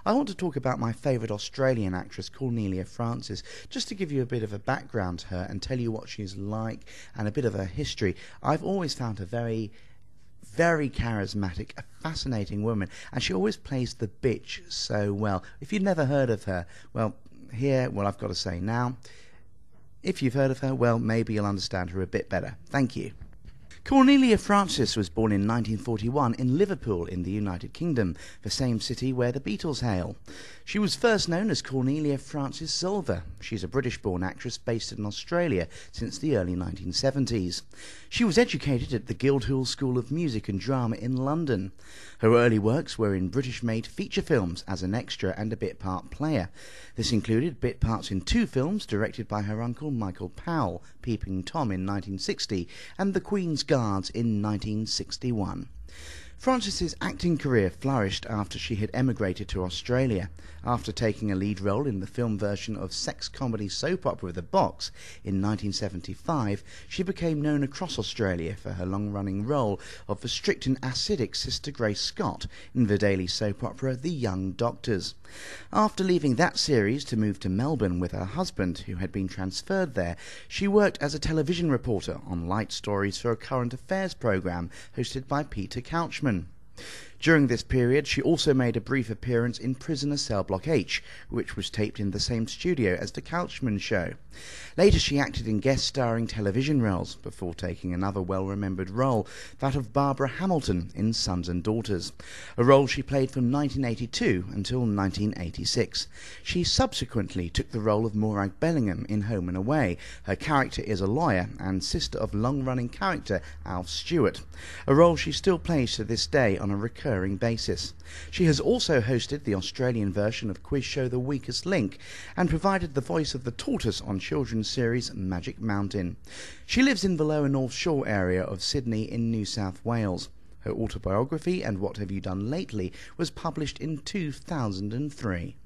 I want to talk about my favourite Australian actress, Cornelia Frances, just to give you a bit of a background to her and tell you what she's like and a bit of her history. I've always found her very charismatic, a fascinating woman, and she always plays the bitch so well. If you've never heard of her, well, I've got to say now, if you've heard of her, well, maybe you'll understand her a bit better. Thank you. Cornelia Frances was born in 1941 in Liverpool in the United Kingdom, the same city where the Beatles hail. She was first known as Cornelia Frances Silver. She's a British-born actress based in Australia since the early 1970s. She was educated at the Guildhall School of Music and Drama in London. Her early works were in British-made feature films as an extra and a bit part player. This included bit parts in 2 films directed by her uncle Michael Powell, Peeping Tom in 1960 and The Queen's Guards in 1961. Frances's acting career flourished after she had emigrated to Australia. After taking a lead role in the film version of sex comedy soap opera The Box in 1975, she became known across Australia for her long-running role of the strict and acidic Sister Grace Scott in the daily soap opera The Young Doctors. After leaving that series to move to Melbourne with her husband, who had been transferred there, she worked as a television reporter on light stories for a current affairs programme hosted by Peter Couchman. During this period, she also made a brief appearance in Prisoner Cell Block H, which was taped in the same studio as The Couchman Show. Later she acted in guest-starring television roles, before taking another well-remembered role, that of Barbara Hamilton in Sons and Daughters, a role she played from 1982 until 1986. She subsequently took the role of Morag Bellingham in Home and Away. Her character is a lawyer and sister of long-running character Alf Stewart, a role she still plays to this day on a recurring basis. She has also hosted the Australian version of quiz show The Weakest Link and provided the voice of the tortoise on children's series Magic Mountain. She lives in the Lower North Shore area of Sydney in New South Wales. Her autobiography, And What Have You Done Lately, was published in 2003.